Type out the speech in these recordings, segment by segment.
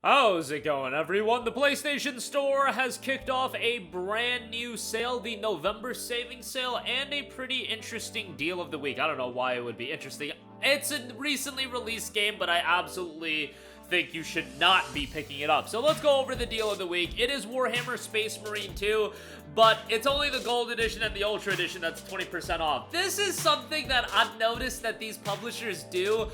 How's it going, everyone? The PlayStation Store has kicked off a brand new sale, the November savings sale, and a pretty interesting deal of the week. I don't know why it would be interesting. It's a recently released game, but I absolutely think you should not be picking it up. So let's go over the deal of the week. It is Warhammer Space Marine 2, but it's only the Gold Edition and the Ultra Edition that's 20% off. This is something that I've noticed that these publishers do.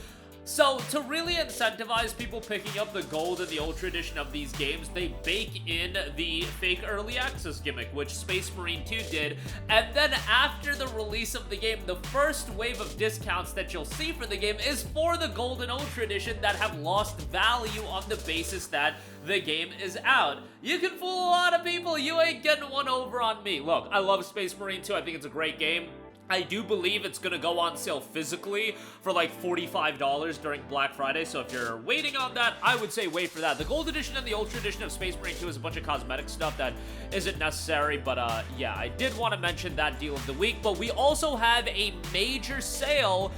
So, to really incentivize people picking up the Gold and the Ultra Edition of these games, they bake in the fake early access gimmick, which Space Marine 2 did, and then after the release of the game, the first wave of discounts that you'll see for the game is for the Gold and Ultra Edition that have lost value on the basis that the game is out. You can fool a lot of people, you ain't getting one over on me. Look, I love Space Marine 2, I think it's a great game. I do believe it's going to go on sale physically for like $45 during Black Friday, so if you're waiting on that, I would say wait for that. The Gold Edition and the Ultra Edition of Space Marine 2 is a bunch of cosmetic stuff that isn't necessary, but yeah, I did want to mention that deal of the week, but we also have a major sale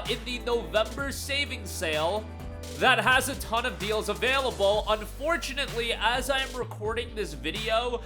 in the November savings sale that has a ton of deals available. Unfortunately, as I am recording this video,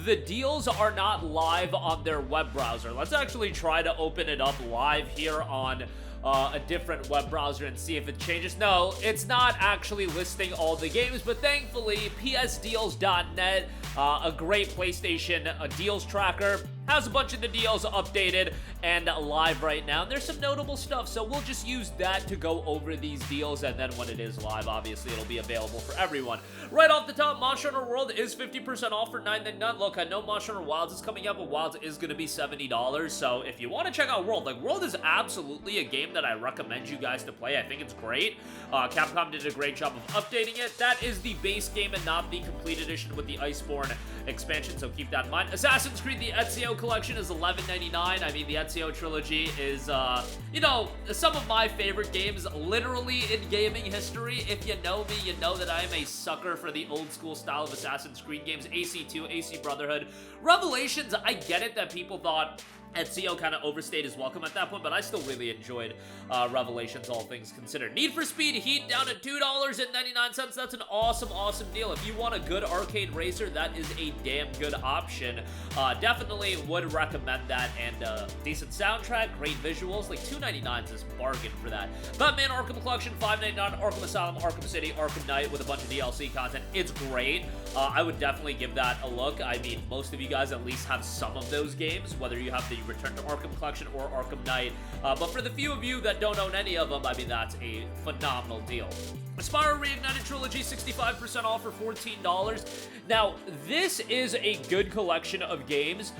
the deals are not live on their web browser. Let's actually try to open it up live here on a different web browser and see if it changes. No, it's not actually listing all the games, but thankfully, psdeals.net, a great PlayStation deals tracker, has a bunch of the deals updated and live right now. And there's some notable stuff, so we'll just use that to go over these deals, and then when it is live, obviously, it'll be available for everyone. Right off the top, Monster Hunter World is 50% off for $9.99. Look, I know Monster Hunter Wilds is coming up, but Wilds is going to be $70, so if you want to check out World, like, World is absolutely a game that I recommend you guys to play. I think it's great. Capcom did a great job of updating it. That is the base game and not the complete edition with the Iceborne expansion, so keep that in mind. Assassin's Creed, the Ezio collection is $11.99. I mean, the Ezio trilogy is, you know, some of my favorite games, literally in gaming history. If you know me, you know that I am a sucker for the old school style of Assassin's Creed games. AC2, AC Brotherhood. Revelations, I get it that people thought Ezio kind of overstayed his welcome at that point, but I still really enjoyed Revelations, all things considered. Need for Speed Heat down at $2.99. That's an awesome, awesome deal. If you want a good arcade racer, that is a damn good option. Definitely would recommend that, and decent soundtrack, great visuals. Like $2.99 is a bargain for that. Batman Arkham Collection, $5.99. Arkham Asylum, Arkham City, Arkham Knight with a bunch of DLC content. It's great. I would definitely give that a look. I mean, most of you guys at least have some of those games, whether you have the Return to Arkham Collection or Arkham Knight. But for the few of you that don't own any of them, I mean, that's a phenomenal deal. Spyro Reignited Trilogy, 65% off for $14. Now, this is a good collection of games.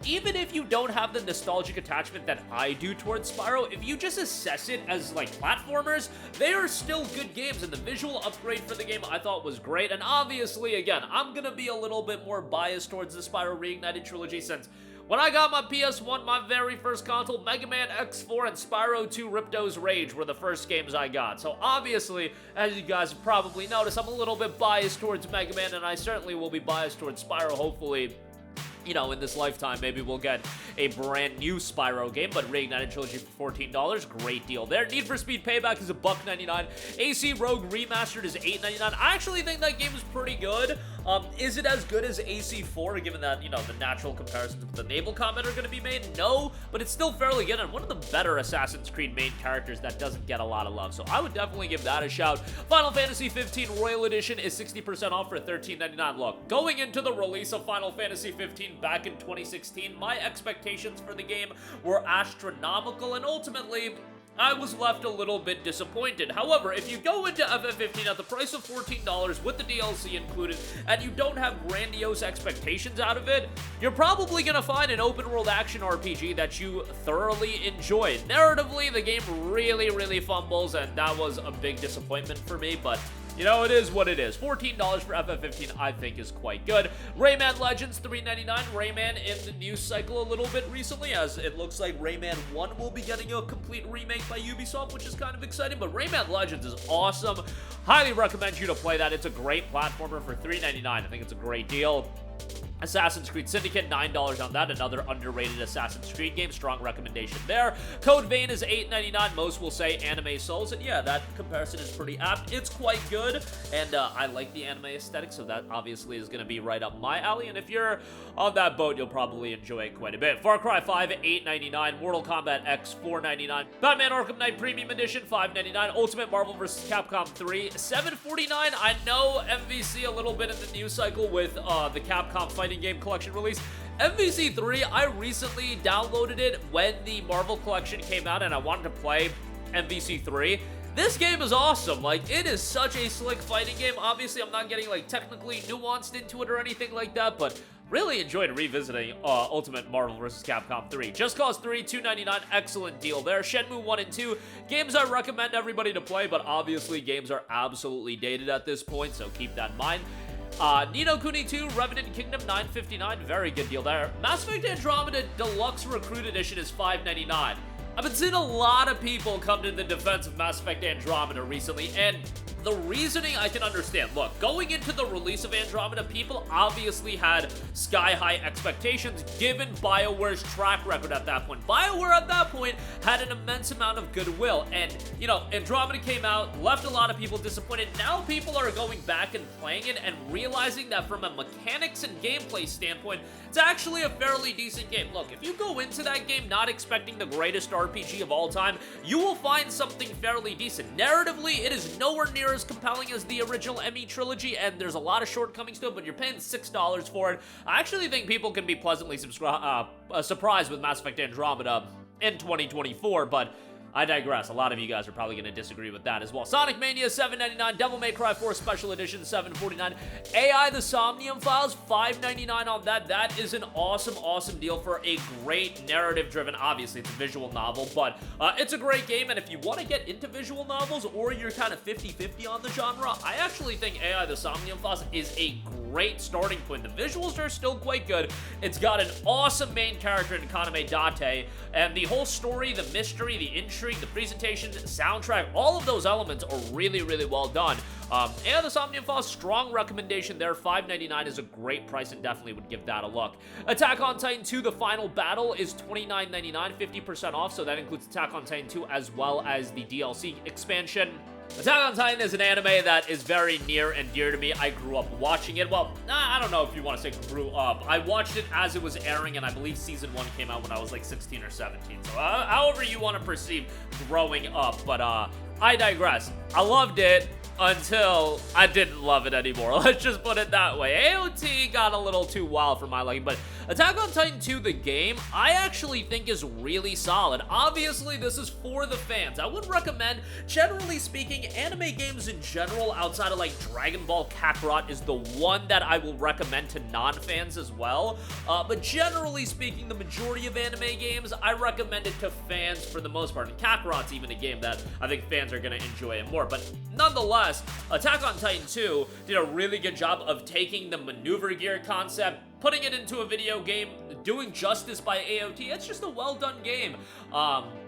Even if you don't have the nostalgic attachment that I do towards Spyro, if you just assess it as, like, platformers, they are still good games, and the visual upgrade for the game I thought was great. And obviously, again, I'm gonna be a little bit more biased towards the Spyro Reignited Trilogy since when I got my PS1, my very first console, Mega Man X4 and Spyro 2 Ripto's Rage were the first games I got. So obviously, as you guys have probably noticed, I'm a little bit biased towards Mega Man, and I certainly will be biased towards Spyro, hopefully. You know, in this lifetime, maybe we'll get a brand new Spyro game, but Reignited Trilogy for $14, great deal there. Need for Speed Payback is $1.99. AC Rogue Remastered is $8.99. I actually think that game is pretty good. Is it as good as AC4, given that, you know, the natural comparisons with the naval combat are going to be made? No, but it's still fairly good, and one of the better Assassin's Creed main characters that doesn't get a lot of love, so I would definitely give that a shout. Final Fantasy 15 Royal Edition is 60% off for $13.99. Look, going into the release of Final Fantasy 15 back in 2016, my expectations for the game were astronomical, and ultimately, I was left a little bit disappointed. However, if you go into FF15 at the price of $14 with the DLC included, and you don't have grandiose expectations out of it, you're probably going to find an open-world action RPG that you thoroughly enjoyed. Narratively, the game really, really fumbles, and that was a big disappointment for me, but you know, it is what it is. $14 for FF15, I think, is quite good. Rayman Legends, $3.99. Rayman in the news cycle a little bit recently, as it looks like Rayman 1 will be getting a complete remake by Ubisoft, which is kind of exciting, but Rayman Legends is awesome. Highly recommend you to play that. It's a great platformer for $3.99. I think it's a great deal. Assassin's Creed Syndicate, $9 on that. Another underrated Assassin's Creed game. Strong recommendation there. Code Vein is $8.99. Most will say Anime Souls. And yeah, that comparison is pretty apt. It's quite good. And I like the anime aesthetic, so that obviously is going to be right up my alley. And if you're on that boat, you'll probably enjoy it quite a bit. Far Cry 5, $8.99. Mortal Kombat X, $4.99. Batman Arkham Knight Premium Edition, $5.99. Ultimate Marvel vs. Capcom 3, $7.49. I know MVC a little bit in the news cycle with the Capcom Fighting Game Collection release. MVC 3, I recently downloaded it when the Marvel Collection came out and I wanted to play MVC 3. This game is awesome. Like, it is such a slick fighting game. Obviously, I'm not getting, like, technically nuanced into it or anything like that, but really enjoyed revisiting Ultimate Marvel vs. Capcom 3. Just Cause 3, $2.99, excellent deal there. Shenmue 1 and 2, games I recommend everybody to play, but obviously games are absolutely dated at this point, so keep that in mind. Ni no Kuni 2, Revenant Kingdom, $9.59, very good deal there. Mass Effect Andromeda Deluxe Recruit Edition is $5.99. I've been seeing a lot of people come to the defense of Mass Effect Andromeda recently, and the reasoning I can understand. Look, going into the release of Andromeda, people obviously had sky-high expectations given BioWare's track record at that point. BioWare at that point had an immense amount of goodwill, and, you know, Andromeda came out, left a lot of people disappointed. Now people are going back and playing it and realizing that from a mechanics and gameplay standpoint, it's actually a fairly decent game. Look, if you go into that game not expecting the greatest RPG of all time, you will find something fairly decent. Narratively, it is nowhere near as compelling as the original ME trilogy, and there's a lot of shortcomings to it, but you're paying $6 for it. I actually think people can be pleasantly surprised with Mass Effect Andromeda in 2024, but I digress. A lot of you guys are probably going to disagree with that as well. Sonic Mania, $7.99. Devil May Cry 4 Special Edition, $7.49. AI The Somnium Files, $5.99 on that. That is an awesome, awesome deal for a great narrative-driven, obviously it's a visual novel, but it's a great game, and if you want to get into visual novels or you're kind of 50-50 on the genre, I actually think AI The Somnium Files is a great starting point. The visuals are still quite good. It's got an awesome main character in Kaname Date, and the whole story, the mystery, the intrigue, the presentation, the soundtrack, all of those elements are really, really well done. And the Somnium Files, strong recommendation there. $5.99 is a great price and definitely would give that a look. Attack on Titan 2, The Final Battle is $29.99, 50% off, so that includes Attack on Titan 2 as well as the DLC expansion. Attack on Titan is an anime that is very near and dear to me. I grew up watching it. Well, I don't know if you want to say grew up. I watched it as it was airing, and I believe Season 1 came out when I was like 16 or 17. So however you want to perceive growing up. But I digress. I loved it until I didn't love it anymore. Let's just put it that way. AOT got a little too wild for my liking, but Attack on Titan 2, the game, I actually think is really solid. Obviously, this is for the fans. I would recommend, generally speaking, anime games in general, outside of like Dragon Ball Kakarot, is the one that I will recommend to non-fans as well. But generally speaking, the majority of anime games, I recommend it to fans for the most part. And Kakarot's even a game that I think fans are going to enjoy it more. But nonetheless, Attack on Titan 2 did a really good job of taking the maneuver gear concept, putting it into a video game, doing justice by AOT. It's just a well-done game.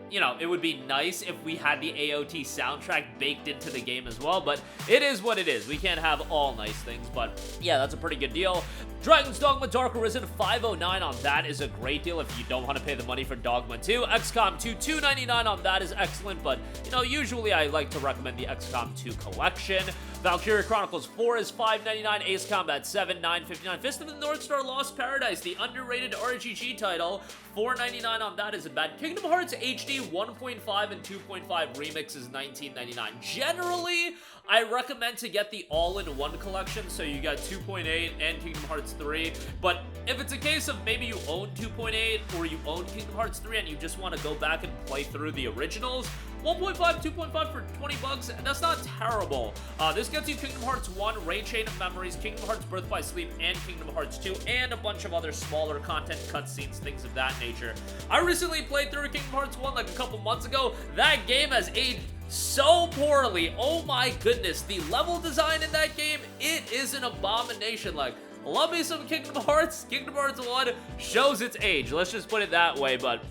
You know, it would be nice if we had the AOT soundtrack baked into the game as well, but it is what it is. We can't have all nice things, but yeah, that's a pretty good deal. Dragon's Dogma Dark Arisen, $5.09 on that is a great deal if you don't want to pay the money for Dogma 2. XCOM 2, $2.99 on that is excellent, but, you know, usually I like to recommend the XCOM 2 collection. Valkyria Chronicles 4 is $5.99, Ace Combat 7, $9.59. Fist of the North Star Lost Paradise, the underrated RPG title, $4.99 on that isn't bad. Kingdom Hearts HD 1.5 and 2.5 Remix is $19.99. Generally, I recommend to get the all-in-one collection, so you got 2.8 and Kingdom Hearts 3, but if it's a case of maybe you own 2.8 or you own Kingdom Hearts 3 and you just want to go back and play through the originals, 1.5, 2.5 for 20 bucks, and that's not terrible. This gets you Kingdom Hearts 1, Ray Chain of Memories, Kingdom Hearts Birth by Sleep, and Kingdom Hearts 2, and a bunch of other smaller content, cutscenes, things of that nature. I recently played through Kingdom Hearts 1 like a couple months ago. That game has aged so poorly. Oh my goodness, the level design in that game, it is an abomination. Like, love me some Kingdom Hearts. Kingdom Hearts 1 shows its age. Let's just put it that way, but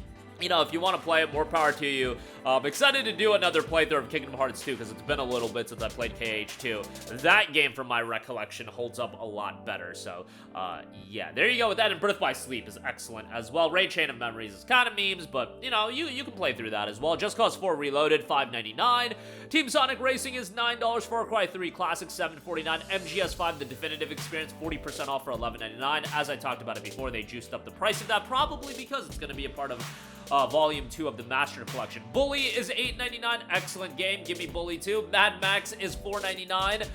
you know, if you want to play it, more power to you. I'm excited to do another playthrough of Kingdom Hearts 2 because it's been a little bit since I played KH2. That game, from my recollection, holds up a lot better. So, yeah, there you go with that. And Birth by Sleep is excellent as well. Raid Chain of Memories is kind of memes, but, you know, you can play through that as well. Just Cause 4 Reloaded, $5.99. Team Sonic Racing is $9. Far Cry 3 Classic, $7.49. MGS 5, the Definitive Experience, 40% off for $11.99. As I talked about it before, they juiced up the price of that, probably because it's going to be a part of Volume 2 of the Master Collection. Bully is $8.99. Excellent game. Give me Bully 2. Mad Max is $4.99.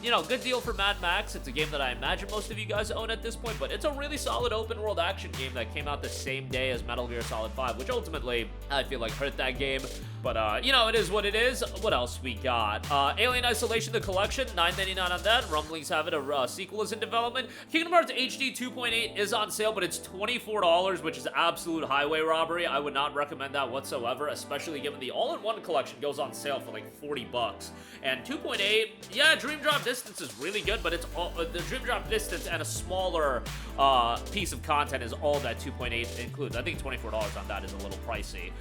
You know, good deal for Mad Max. It's a game that I imagine most of you guys own at this point, but it's a really solid open world action game that came out the same day as Metal Gear Solid 5, which ultimately I feel like hurt that game. But, you know, it is what it is. What else we got? Alien Isolation, the collection, $9.99 on that. Rumblings have it, a sequel is in development. Kingdom Hearts HD 2.8 is on sale, but it's $24, which is absolute highway robbery. I would not recommend that whatsoever, especially given the all-in-one collection goes on sale for like $40. And 2.8, yeah, Dream Drop Distance is really good, but it's all, the Dream Drop Distance and a smaller piece of content is all that 2.8 includes. I think $24 on that is a little pricey.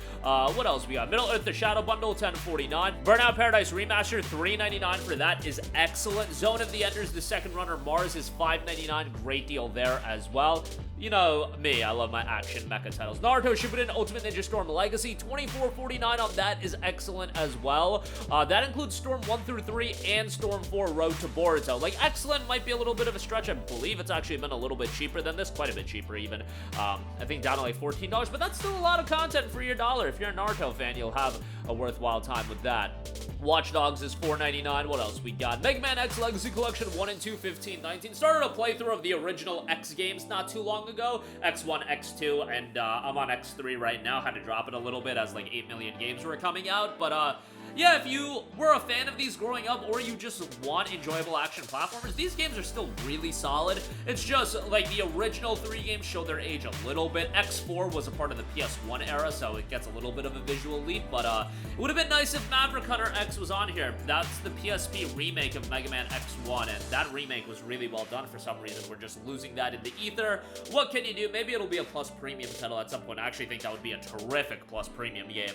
What else we got? Middle Earth The Shadow Bundle, $10.49. Burnout Paradise Remaster, $3.99 for that is excellent. Zone of the Enders, The Second Runner, Mars is $5.99. Great deal there as well. You know me, I love my action mecha titles. Naruto Shippuden Ultimate Ninja Storm Legacy, $24.49 on that is excellent as well. That includes Storm 1 through 3 and Storm 4 Road to Boruto. Like, excellent might be a little bit of a stretch. I believe it's actually been a little bit cheaper than this, quite a bit cheaper even. I think down to like $14, but that's still a lot of content for your dollar. If you're a Naruto fan, you'll have a worthwhile time with that. Watch Dogs is $4.99. What else we got? Mega Man X Legacy Collection 1 and 2, $15.19. Started a playthrough of the original X games not too long ago. X1, X2, and I'm on X3 right now. Had to drop it a little bit as like 8 million games were coming out, but yeah, if you were a fan of these growing up or you just want enjoyable action platformers, these games are still really solid. It's just like the original 3 games show their age a little bit. X4 was a part of the PS1 era, so it gets a little bit of a visual leap, but it would have been nice if Maverick Hunter X was on here. That's the PSP remake of Mega Man X1, and that remake was really well done. For some reason, we're just losing that in the ether. What can you do? Maybe it'll be a Plus Premium title at some point. I actually think that would be a terrific Plus Premium game.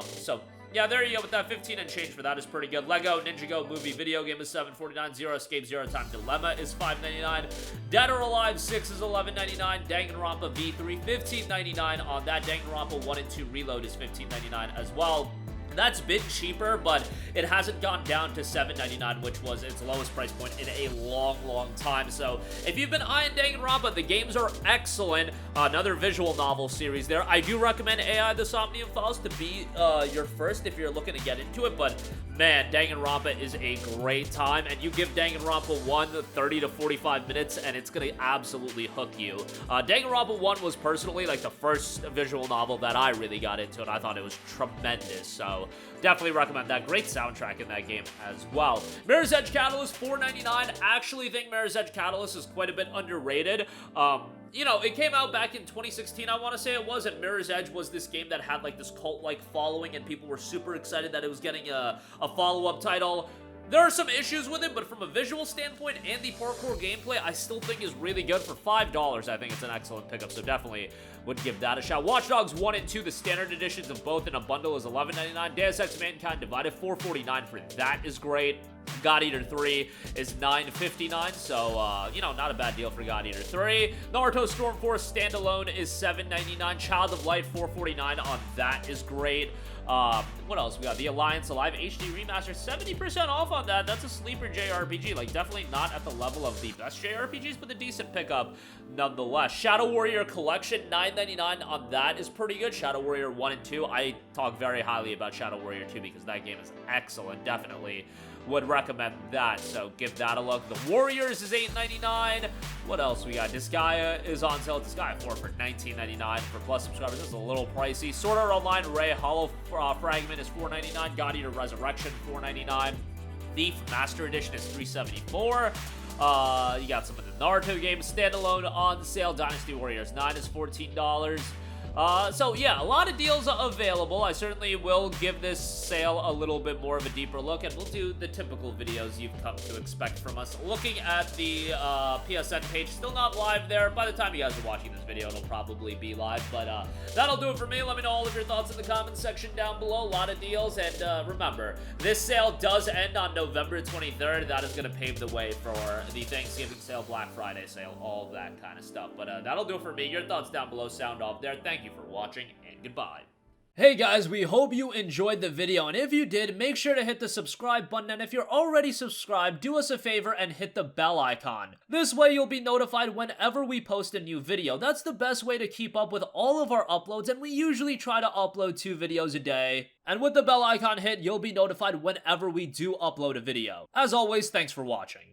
So yeah, there you go with that. 15 and change for that is pretty good. Lego Ninjago Movie Video Game is $7.49. Zero Escape Zero Time Dilemma is $5.99. Dead or Alive 6 is $11.99. Danganronpa V3 $15.99 on that. Danganronpa 1 and 2 Reload is $15.99 as well. That's a bit cheaper, but it hasn't gone down to $7.99, which was its lowest price point in a long, long time. So if you've been eyeing Danganronpa, the games are excellent. Another visual novel series there. I do recommend AI The Somnium Files to be your first if you're looking to get into it, but man, Danganronpa is a great time, and you give Danganronpa 1 30 to 45 minutes, and it's going to absolutely hook you. Danganronpa 1 was personally like the first visual novel that I really got into, and I thought it was tremendous, so definitely recommend that. Great soundtrack in that game as well. Mirror's Edge Catalyst, $4.99. I actually think Mirror's Edge Catalyst is quite a bit underrated. You know, it came out back in 2016, I want to say it was, and Mirror's Edge was this game that had like this cult-like following, and people were super excited that it was getting a follow-up title. There are some issues with it, but from a visual standpoint and the parkour gameplay, I still think is really good. For $5, I think it's an excellent pickup, so definitely would give that a shot. Watch Dogs 1 and 2, the standard editions of both in a bundle is $11.99. Deus Ex Mankind Divided, $4.49 for that is great. God Eater 3 is $9.59, so, you know, not a bad deal for God Eater 3. Naruto Storm Force Standalone is $7.99. Child of Light, $4.49 on that is great. What else? We got The Alliance Alive HD Remaster, 70% off on that. That's a sleeper JRPG. Like, definitely not at the level of the best JRPGs, but a decent pickup nonetheless. Shadow Warrior Collection, $9.99 on that is pretty good. Shadow Warrior 1 and 2. I talk very highly about Shadow Warrior 2 because that game is excellent. Definitely would recommend that, so give that a look. The Warriors is $8.99. What else we got? Disgaea is on sale. Disgaea 4 for $19.99 for Plus subscribers. This is a little pricey. Sword Art Online Ray Hollow Fragment is $4.99. God Eater Resurrection, $4.99. Thief Master Edition is $3.74. You got some of the Naruto games standalone on sale. Dynasty Warriors 9 is $14. So yeah, a lot of deals are available. I certainly will give this sale a little bit more of a deeper look, and we'll do the typical videos you've come to expect from us. Looking at the PSN page, still not live there. By the time you guys are watching this video, it'll probably be live, but that'll do it for me. Let me know all of your thoughts in the comments section down below. A lot of deals, and remember, this sale does end on November 23rd. That is going to pave the way for the Thanksgiving sale, Black Friday sale, all that kind of stuff. But that'll do it for me. Your thoughts down below sound off there. Thank you for watching, and goodbye. Hey guys, we hope you enjoyed the video, and if you did, make sure to hit the subscribe button, and if you're already subscribed, do us a favor and hit the bell icon. This way you'll be notified whenever we post a new video. That's the best way to keep up with all of our uploads, and we usually try to upload 2 videos a day. And with the bell icon hit, you'll be notified whenever we do upload a video. As always, thanks for watching.